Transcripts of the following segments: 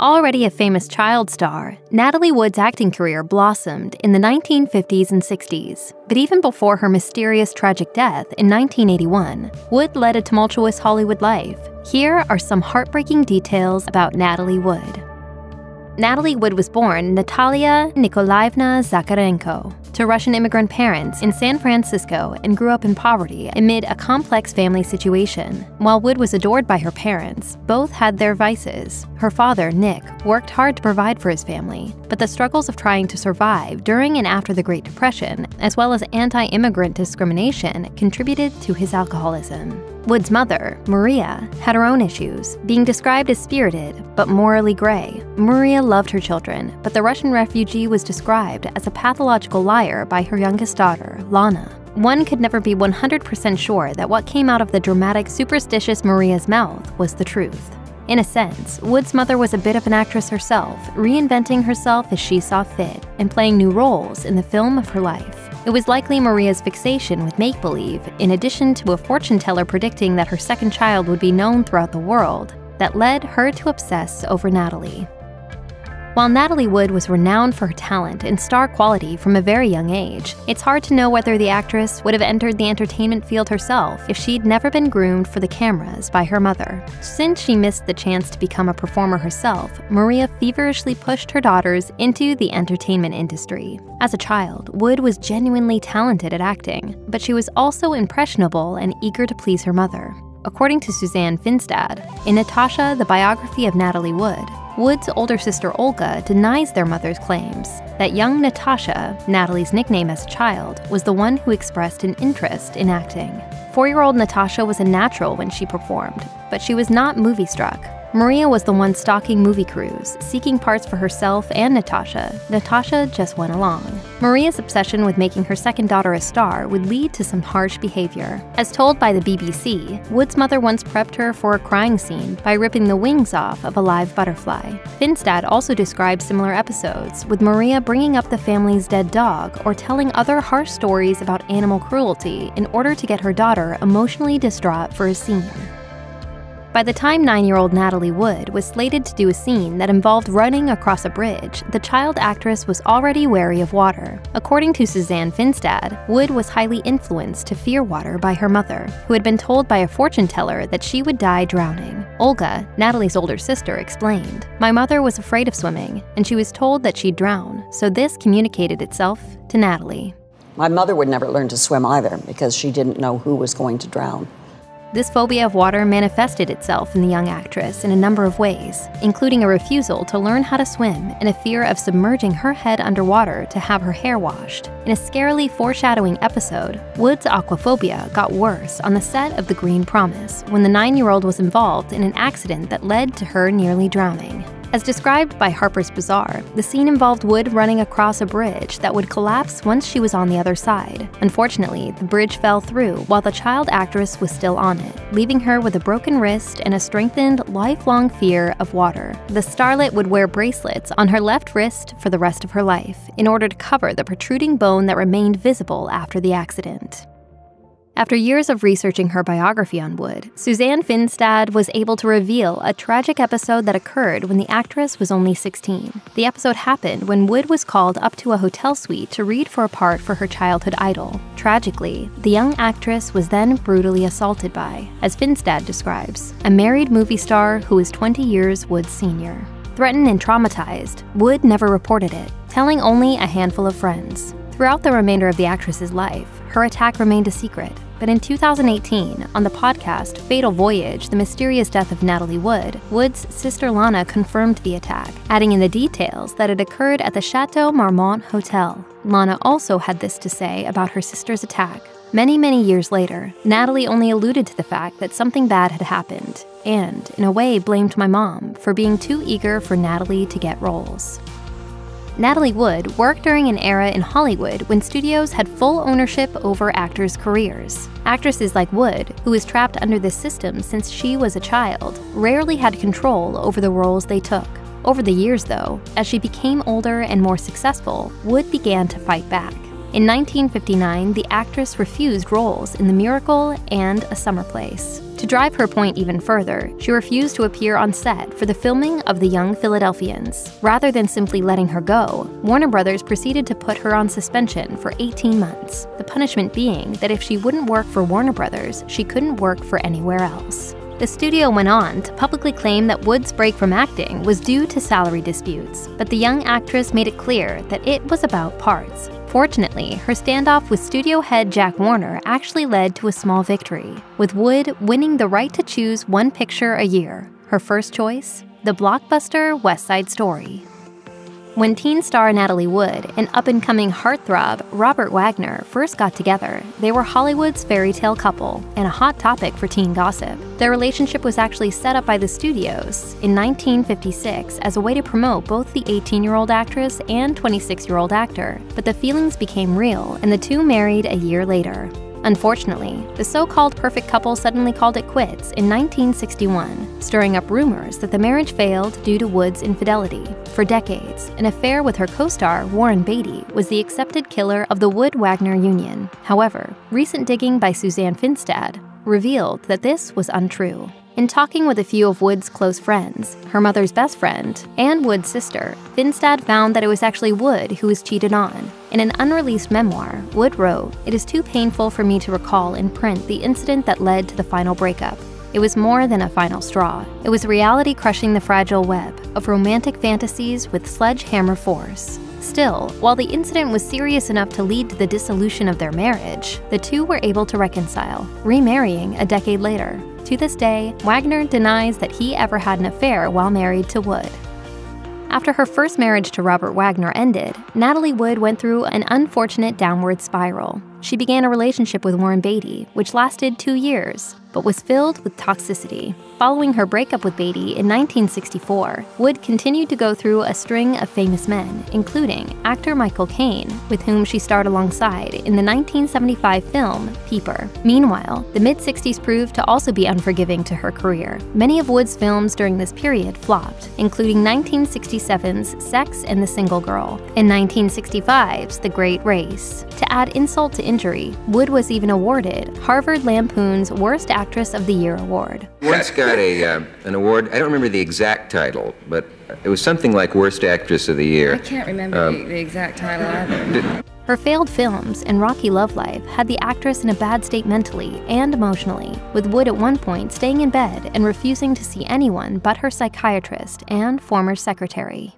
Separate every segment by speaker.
Speaker 1: Already a famous child star, Natalie Wood's acting career blossomed in the 1950s and 60s. But even before her mysterious tragic death in 1981, Wood led a tumultuous Hollywood life. Here are some heartbreaking details about Natalie Wood. Natalie Wood was born Natalia Nikolaevna Zakharenko to Russian immigrant parents in San Francisco and grew up in poverty amid a complex family situation. While Wood was adored by her parents, both had their vices. Her father, Nick, worked hard to provide for his family, but the struggles of trying to survive during and after the Great Depression, as well as anti-immigrant discrimination, contributed to his alcoholism. Wood's mother, Maria, had her own issues, being described as spirited but morally gray. Maria loved her children, but the Russian refugee was described as a pathological liar by her youngest daughter, Lana. One could never be 100% sure that what came out of the dramatic, superstitious Maria's mouth was the truth. In a sense, Wood's mother was a bit of an actress herself, reinventing herself as she saw fit and playing new roles in the film of her life. It was likely Maria's fixation with make-believe, in addition to a fortune teller predicting that her second child would be known throughout the world, that led her to obsess over Natalie. While Natalie Wood was renowned for her talent and star quality from a very young age, it's hard to know whether the actress would have entered the entertainment field herself if she'd never been groomed for the cameras by her mother. Since she missed the chance to become a performer herself, Maria feverishly pushed her daughters into the entertainment industry. As a child, Wood was genuinely talented at acting, but she was also impressionable and eager to please her mother. According to Suzanne Finstad, in Natasha, the biography of Natalie Wood, Wood's older sister Olga denies their mother's claims that young Natasha, Natalie's nickname as a child, was the one who expressed an interest in acting. 4-year-old Natasha was a natural when she performed, but she was not movie-struck. Maria was the one stalking movie crews, seeking parts for herself and Natasha. Natasha just went along. Maria's obsession with making her second daughter a star would lead to some harsh behavior. As told by the BBC, Wood's mother once prepped her for a crying scene by ripping the wings off of a live butterfly. Finstad also describes similar episodes, with Maria bringing up the family's dead dog or telling other harsh stories about animal cruelty in order to get her daughter emotionally distraught for a scene. By the time 9-year-old Natalie Wood was slated to do a scene that involved running across a bridge, the child actress was already wary of water. According to Suzanne Finstad, Wood was highly influenced to fear water by her mother, who had been told by a fortune teller that she would die drowning. Olga, Natalie's older sister, explained, "My mother was afraid of swimming, and she was told that she'd drown, so this communicated itself to Natalie."
Speaker 2: My mother would never learn to swim either because she didn't know who was going to drown.
Speaker 1: This phobia of water manifested itself in the young actress in a number of ways, including a refusal to learn how to swim and a fear of submerging her head underwater to have her hair washed. In a scarily foreshadowing episode, Wood's aquaphobia got worse on the set of The Green Promise when the 9-year-old was involved in an accident that led to her nearly drowning. As described by Harper's Bazaar, the scene involved Wood running across a bridge that would collapse once she was on the other side. Unfortunately, the bridge fell through while the child actress was still on it, leaving her with a broken wrist and a strengthened, lifelong fear of water. The starlet would wear bracelets on her left wrist for the rest of her life in order to cover the protruding bone that remained visible after the accident. After years of researching her biography on Wood, Suzanne Finstad was able to reveal a tragic episode that occurred when the actress was only 16. The episode happened when Wood was called up to a hotel suite to read for a part for her childhood idol. Tragically, the young actress was then brutally assaulted by, as Finstad describes, a married movie star who is 20 years Wood's senior. Threatened and traumatized, Wood never reported it, telling only a handful of friends. Throughout the remainder of the actress's life, her attack remained a secret. But in 2018, on the podcast Fatal Voyage, The Mysterious Death of Natalie Wood, Wood's sister Lana confirmed the attack, adding in the details that it occurred at the Chateau Marmont Hotel. Lana also had this to say about her sister's attack. Many years later, Natalie only alluded to the fact that something bad had happened, and, in a way, blamed my mom for being too eager for Natalie to get roles. Natalie Wood worked during an era in Hollywood when studios had full ownership over actors' careers. Actresses like Wood, who was trapped under this system since she was a child, rarely had control over the roles they took. Over the years, though, as she became older and more successful, Wood began to fight back. In 1959, the actress refused roles in The Miracle and A Summer Place. To drive her point even further, she refused to appear on set for the filming of The Young Philadelphians. Rather than simply letting her go, Warner Brothers proceeded to put her on suspension for 18 months, the punishment being that if she wouldn't work for Warner Brothers, she couldn't work for anywhere else. The studio went on to publicly claim that Wood's break from acting was due to salary disputes, but the young actress made it clear that it was about parts. Fortunately, her standoff with studio head Jack Warner actually led to a small victory, with Wood winning the right to choose one picture a year. Her first choice? The blockbuster West Side Story. When teen star Natalie Wood and up-and-coming heartthrob Robert Wagner first got together, they were Hollywood's fairy tale couple and a hot topic for teen gossip. Their relationship was actually set up by the studios in 1956 as a way to promote both the 18-year-old actress and 26-year-old actor, but the feelings became real and the two married a year later. Unfortunately, the so-called perfect couple suddenly called it quits in 1961, stirring up rumors that the marriage failed due to Wood's infidelity. For decades, an affair with her co-star Warren Beatty was the accepted killer of the Wood-Wagner union. However, recent digging by Suzanne Finstad revealed that this was untrue. In talking with a few of Wood's close friends, her mother's best friend, and Wood's sister, Finstad found that it was actually Wood who was cheated on. In an unreleased memoir, Wood wrote, "It is too painful for me to recall in print the incident that led to the final breakup. It was more than a final straw. It was reality crushing the fragile web of romantic fantasies with sledgehammer force." Still, while the incident was serious enough to lead to the dissolution of their marriage, the two were able to reconcile, remarrying a decade later. To this day, Wagner denies that he ever had an affair while married to Wood. After her first marriage to Robert Wagner ended, Natalie Wood went through an unfortunate downward spiral. She began a relationship with Warren Beatty, which lasted 2 years, but was filled with toxicity. Following her breakup with Beatty in 1964, Wood continued to go through a string of famous men, including actor Michael Caine, with whom she starred alongside in the 1975 film Peeper. Meanwhile, the mid-60s proved to also be unforgiving to her career. Many of Wood's films during this period flopped, including 1967's Sex and the Single Girl and 1965's The Great Race. To add insult to injury, Wood was even awarded Harvard Lampoon's Worst Actress of the Year award.
Speaker 3: Once got an award, I don't remember the exact title, but it was something like Worst Actress of the Year.
Speaker 4: I can't remember the exact title either.
Speaker 1: Her failed films and rocky love life had the actress in a bad state mentally and emotionally, with Wood at one point staying in bed and refusing to see anyone but her psychiatrist and former secretary.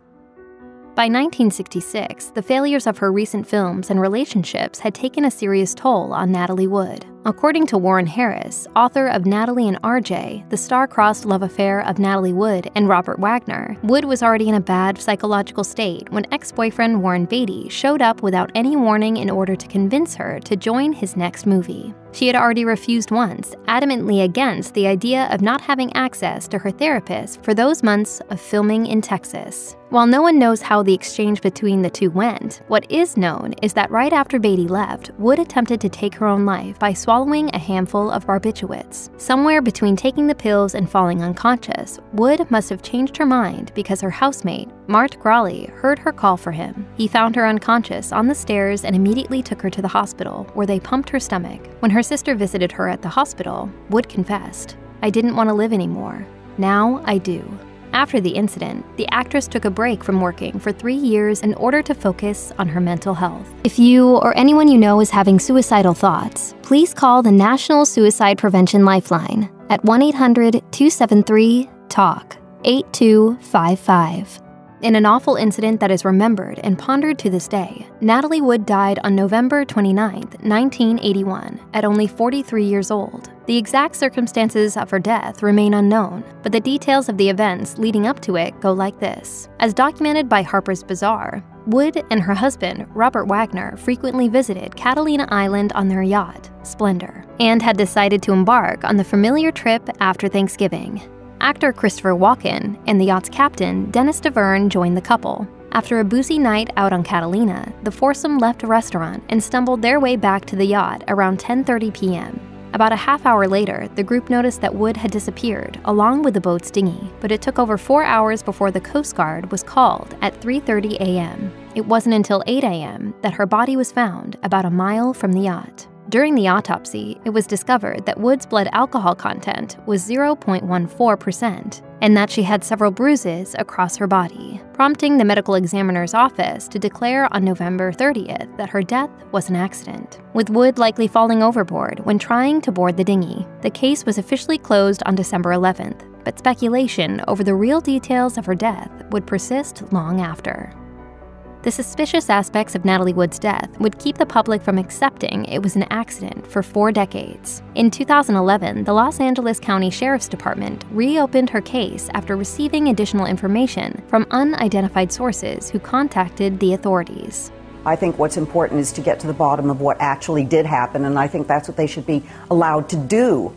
Speaker 1: By 1966, the failures of her recent films and relationships had taken a serious toll on Natalie Wood. According to Warren Harris, author of Natalie and RJ, the star-crossed love affair of Natalie Wood and Robert Wagner, Wood was already in a bad psychological state when ex-boyfriend Warren Beatty showed up without any warning in order to convince her to join his next movie. She had already refused once, adamantly against the idea of not having access to her therapist for those months of filming in Texas. While no one knows how the exchange between the two went, what is known is that right after Beatty left, Wood attempted to take her own life by swallowing a handful of barbiturates. Somewhere between taking the pills and falling unconscious, Wood must have changed her mind because her housemate, Mart Grawley, heard her call for him. He found her unconscious on the stairs and immediately took her to the hospital, where they pumped her stomach. When her sister visited her at the hospital, Wood confessed, "I didn't want to live anymore. Now I do." After the incident, the actress took a break from working for 3 years in order to focus on her mental health. If you or anyone you know is having suicidal thoughts, please call the National Suicide Prevention Lifeline at 1-800-273-TALK, 8255. In an awful incident that is remembered and pondered to this day, Natalie Wood died on November 29, 1981, at only 43 years old. The exact circumstances of her death remain unknown, but the details of the events leading up to it go like this. As documented by Harper's Bazaar, Wood and her husband, Robert Wagner, frequently visited Catalina Island on their yacht, Splendor, and had decided to embark on the familiar trip after Thanksgiving. Actor Christopher Walken and the yacht's captain, Dennis DeVerne, joined the couple. After a boozy night out on Catalina, the foursome left a restaurant and stumbled their way back to the yacht around 10:30 p.m. About a half hour later, the group noticed that Wood had disappeared, along with the boat's dinghy, but it took over 4 hours before the Coast Guard was called at 3:30 a.m. it wasn't until 8 a.m. that her body was found about a mile from the yacht. During the autopsy, it was discovered that Wood's blood alcohol content was 0.14%, and that she had several bruises across her body, prompting the medical examiner's office to declare on November 30th that her death was an accident, with Wood likely falling overboard when trying to board the dinghy. The case was officially closed on December 11th, but speculation over the real details of her death would persist long after. The suspicious aspects of Natalie Wood's death would keep the public from accepting it was an accident for 4 decades. In 2011, the Los Angeles County Sheriff's Department reopened her case after receiving additional information from unidentified sources who contacted the authorities.
Speaker 2: I think what's important is to get to the bottom of what actually did happen, and I think that's what they should be allowed to do.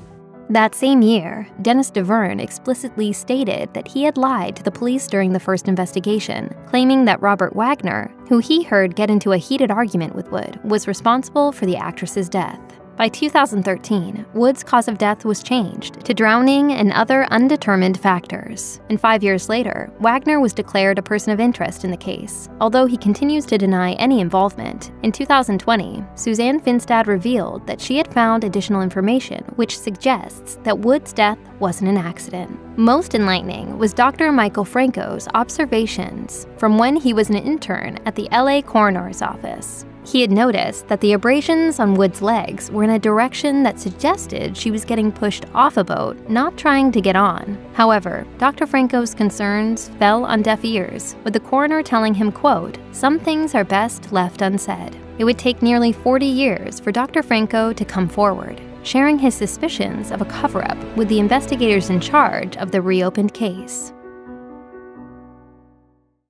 Speaker 1: That same year, Dennis DeVerne explicitly stated that he had lied to the police during the first investigation, claiming that Robert Wagner, who he heard get into a heated argument with Wood, was responsible for the actress's death. By 2013, Wood's cause of death was changed to drowning and other undetermined factors. And 5 years later, Wagner was declared a person of interest in the case. Although he continues to deny any involvement, in 2020, Suzanne Finstad revealed that she had found additional information which suggests that Wood's death wasn't an accident. Most enlightening was Dr. Michael Franco's observations from when he was an intern at the LA coroner's office. He had noticed that the abrasions on Wood's legs were in a direction that suggested she was getting pushed off a boat, not trying to get on. However, Dr. Franco's concerns fell on deaf ears, with the coroner telling him, quote, "Some things are best left unsaid." It would take nearly 40 years for Dr. Franco to come forward, sharing his suspicions of a cover-up with the investigators in charge of the reopened case.